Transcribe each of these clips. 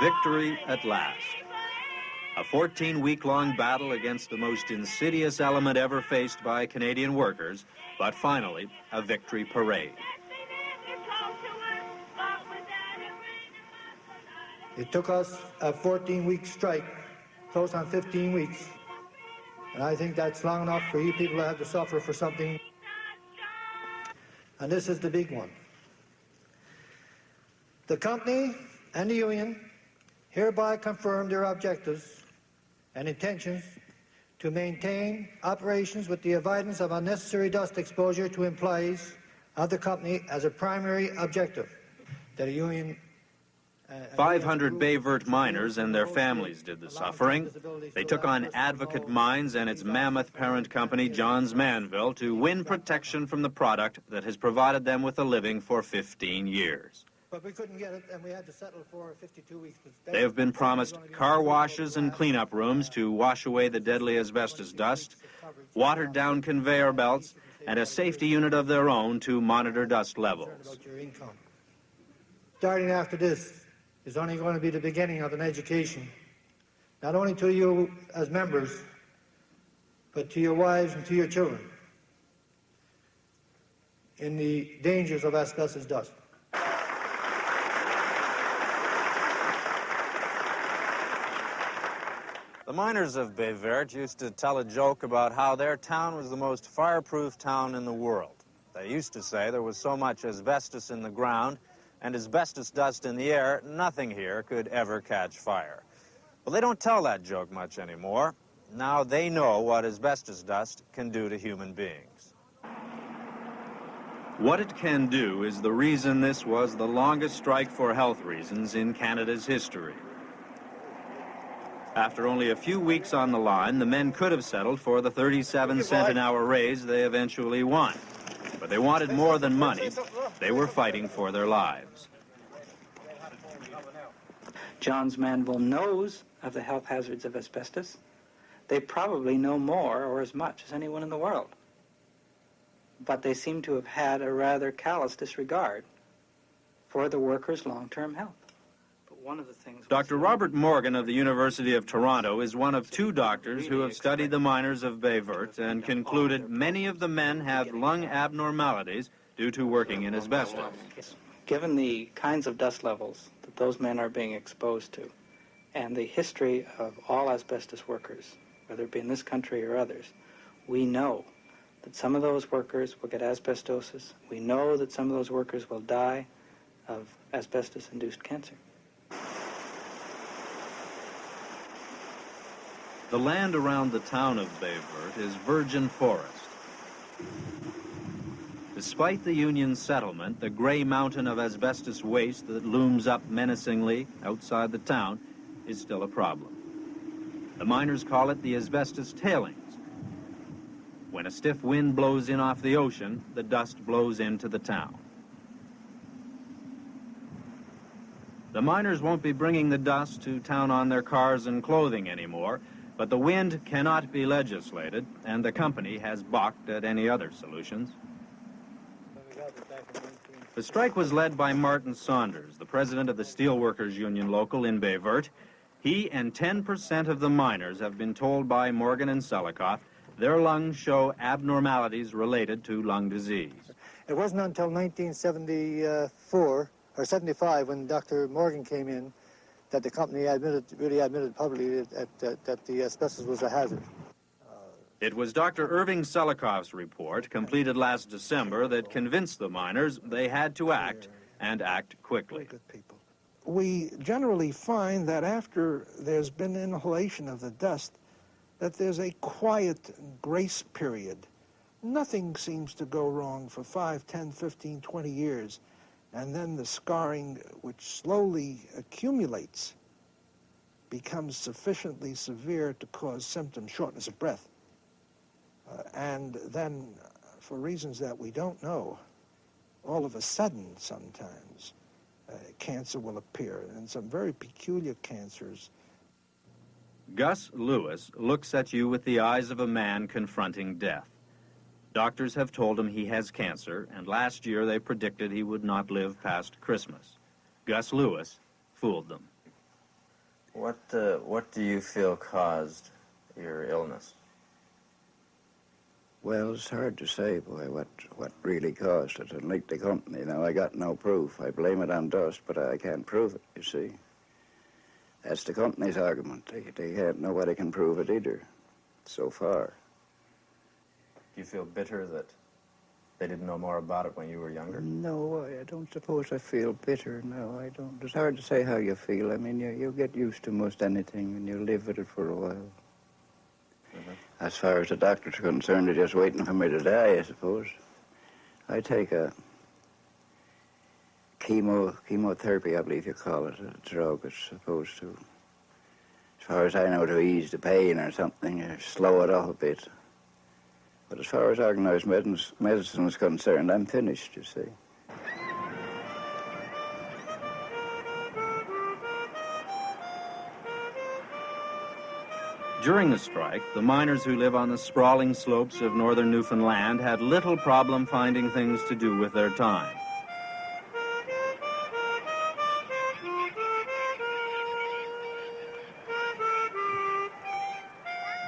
Victory at last. A 14-week-long battle against the most insidious element ever faced by Canadian workers, but finally, a victory parade. It took us a 14-week strike, close on 15 weeks. And I think that's long enough for you people to have to suffer for something. And this is the big one. The company and the union hereby confirm their objectives and intentions to maintain operations with the avoidance of unnecessary dust exposure to employees of the company as a primary objective. That a union 500 Baie Verte miners and their families did the suffering. They took on Advocate Mines and its mammoth parent company, Johns Manville, to win protection from the product that has provided them with a living for 15 years. But we couldn't get it, and we had to settle for 52 weeks. They have been promised car washes and cleanup rooms to wash away the deadly asbestos dust, watered-down conveyor belts, and a safety unit of their own to monitor dust levels. Starting after this is only going to be the beginning of an education, not only to you as members, but to your wives and to your children in the dangers of asbestos dust. The miners of Baie Verte used to tell a joke about how their town was the most fireproof town in the world. They used to say there was so much asbestos in the ground and asbestos dust in the air, nothing here could ever catch fire. Well, they don't tell that joke much anymore. Now they know what asbestos dust can do to human beings. What it can do is the reason this was the longest strike for health reasons in Canada's history. After only a few weeks on the line, the men could have settled for the 37-cent an hour raise they eventually won. But they wanted more than money. They were fighting for their lives. Johns Manville knows of the health hazards of asbestos. They probably know more or as much as anyone in the world. But they seem to have had a rather callous disregard for the workers' long-term health. One of the things Dr. Robert Morgan of the University of Toronto is one of two doctors who have studied the miners of Baie Verte and concluded many of the men have lung abnormalities due to working in asbestos. Given the kinds of dust levels that those men are being exposed to and the history of all asbestos workers, whether it be in this country or others, we know that some of those workers will get asbestosis. We know that some of those workers will die of asbestos-induced cancer. The land around the town of Baie Verte is virgin forest. Despite the Union settlement, the gray mountain of asbestos waste that looms up menacingly outside the town is still a problem. The miners call it the asbestos tailings. When a stiff wind blows in off the ocean, the dust blows into the town. The miners won't be bringing the dust to town on their cars and clothing anymore, but the wind cannot be legislated, and the company has balked at any other solutions. The strike was led by Martin Saunders, the president of the Steelworkers Union local in Baie Verte. He and 10% of the miners have been told by Morgan and Selikoff their lungs show abnormalities related to lung disease. It wasn't until 1974 or 75 when Dr. Morgan came in that the company really admitted publicly that the asbestos was a hazard. It was Dr. Irving Selikoff's report, completed last December, that convinced the miners they had to act, and act quickly. We generally find that after there's been inhalation of the dust, that there's a quiet grace period. Nothing seems to go wrong for 5, 10, 15, 20 years. And then the scarring, which slowly accumulates, becomes sufficiently severe to cause symptoms, shortness of breath. And then, for reasons that we don't know, all of a sudden, sometimes, cancer will appear, and some very peculiar cancers. Gus Lewis looks at you with the eyes of a man confronting death. Doctors have told him he has cancer, and last year they predicted he would not live past Christmas. Gus Lewis fooled them. What do you feel caused your illness? Well, it's hard to say, boy, what really caused it. Unlike the company, now I got no proof. I blame it on dust, but I can't prove it, you see. That's the company's argument. They can't, nobody can prove it either, so far. Do you feel bitter that they didn't know more about it when you were younger? No, I don't suppose I feel bitter, no, I don't. It's hard to say how you feel. I mean, you get used to most anything, and you live with it for a while. As far as the doctors are concerned, they're just waiting for me to die, I suppose. I take a chemotherapy, I believe you call it, a drug. It's supposed to, as far as I know, to ease the pain or something, or slow it up a bit. But as far as organized medicine is concerned, I'm finished, you see. During the strike, the miners who live on the sprawling slopes of northern Newfoundland had little problem finding things to do with their time.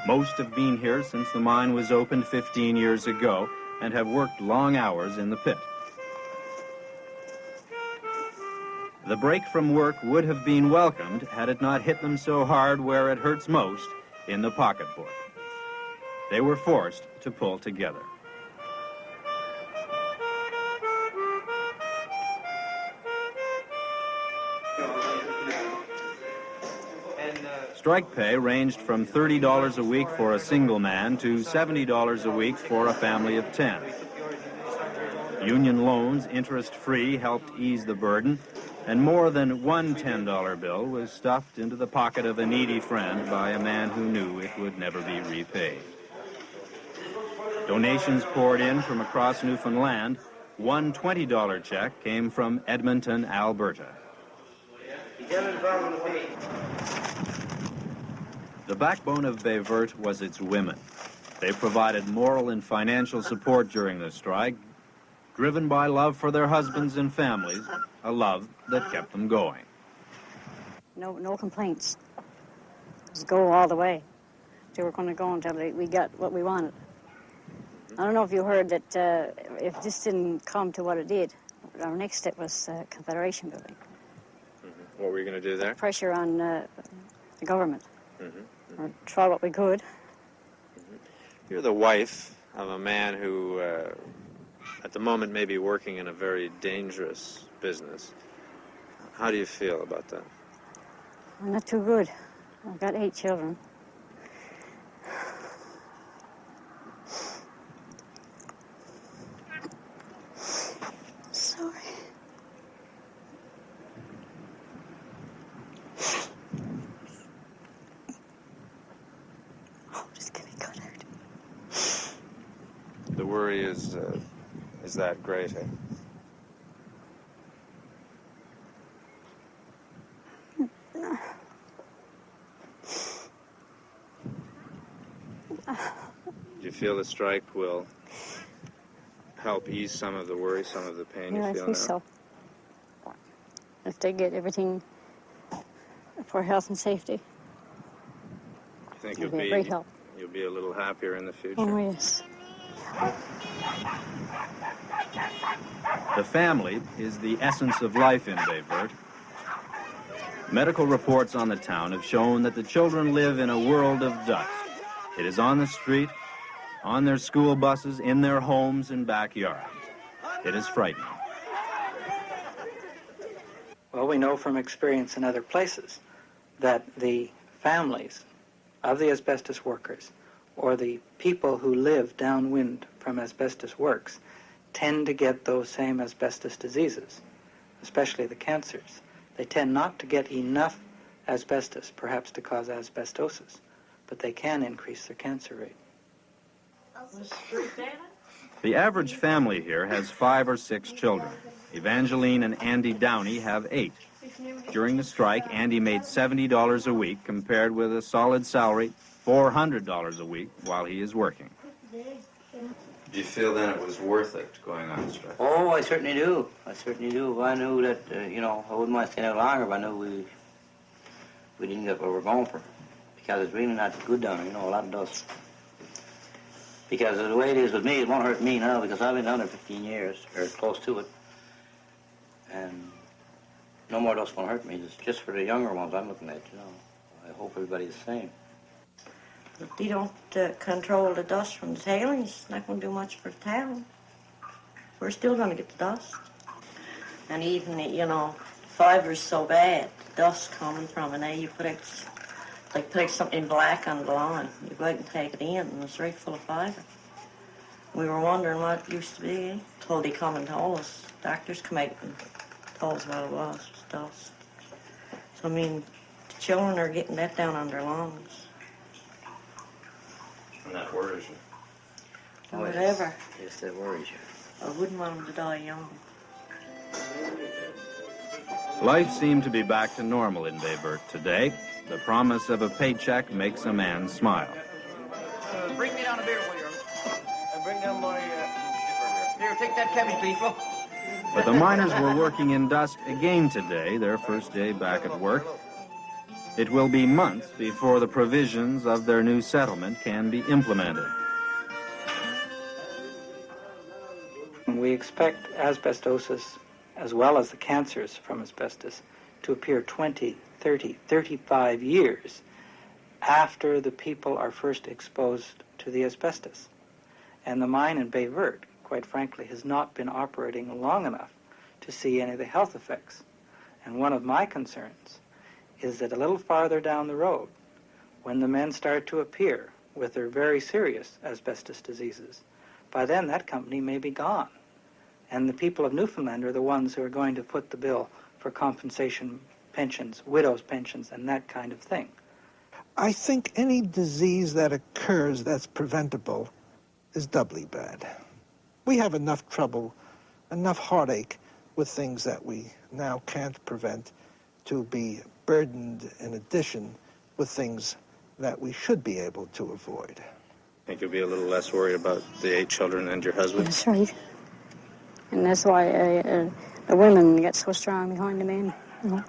Most have been here since the mine was opened 15 years ago and have worked long hours in the pit. The break from work would have been welcomed had it not hit them so hard where it hurts most, in the pocketbook. They were forced to pull together. Strike pay ranged from $30 a week for a single man to $70 a week for a family of 10. Union loans, interest-free, helped ease the burden, and more than one $10 bill was stuffed into the pocket of a needy friend by a man who knew it would never be repaid. Donations poured in from across Newfoundland. One $20 check came from Edmonton, Alberta. The backbone of Baie Verte was its women. They provided moral and financial support during the strike, driven by love for their husbands and families, a love that kept them going. No complaints. Just go all the way. They were going to go until we got what we wanted. I don't know if you heard that if this didn't come to what it did, our next step was Confederation building. What were you going to do there? Pressure on the government. Or try what we could. You're the wife of a man who, at the moment, may be working in a very dangerous business. How do you feel about that? I'm not too good. I've got 8 children. Sorry. Oh, just get me cut out. The worry is that great, eh? Do you feel the strike will help ease some of the worry, some of the pain you feel now? I think so. If they get everything for health and safety, You think it'll be a great help. You'll be a little happier in the future? Oh, yes. The family is the essence of life in Baie Verte. Medical reports on the town have shown that the children live in a world of dust. It is on the street, on their school buses, in their homes and backyards. It is frightening. Well, we know from experience in other places that the families of the asbestos workers or the people who live downwind from asbestos works tend to get those same asbestos diseases, especially the cancers. They tend not to get enough asbestos, perhaps to cause asbestosis, but they can increase their cancer rate. The average family here has 5 or 6 children. Evangeline and Andy Downey have 8. During the strike, Andy made $70 a week compared with a solid salary, $400 a week, while he is working. Do you feel then it was worth it going on strike? Oh, I certainly do. I certainly do. If I knew that, I wouldn't want to stay out longer if I knew we didn't get what we're going for. Because it's really not good down there, you know, a lot of dust. Because the way it is with me, it won't hurt me now because I've been down there 15 years, or close to it. And no more dust won't hurt me. It's just for the younger ones I'm looking at, you know. I hope everybody's the same. If they don't control the dust from the tailings, it's not going to do much for the town. We're still going to get the dust. And even, you know, the fiber's so bad, the dust coming from it, now you put it, like put something black on the lawn. You go out and take it in, and it's right full of fiber. We were wondering what it used to be, until they come and told us. Doctors come out and told us what it was dust. So, I mean, the children are getting that down on their lungs. And that worries you? Oh, whatever. Yes, that worries you. I wouldn't want them to die young. Life seemed to be back to normal in Baie Verte today. The promise of a paycheck makes a man smile. Bring me down a beer, will you? Bring down my... Here, take that cabbage leaf, look. But the miners were working in dust again today, their first day back at work. It will be months before the provisions of their new settlement can be implemented. We expect asbestosis, as well as the cancers from asbestos, to appear 20, 30, 35 years after the people are first exposed to the asbestos. And the mine in Baie Verte, quite frankly, has not been operating long enough to see any of the health effects. And one of my concerns is that a little farther down the road, when the men start to appear with their very serious asbestos diseases, by then that company may be gone. And the people of Newfoundland are the ones who are going to foot the bill for compensation pensions, widows' pensions, and that kind of thing. I think any disease that occurs that's preventable is doubly bad. We have enough trouble, enough heartache with things that we now can't prevent to be burdened in addition with things that we should be able to avoid. Think you'll be a little less worried about the 8 children and your husband? That's right. And that's why the women get so strong behind the men, you know.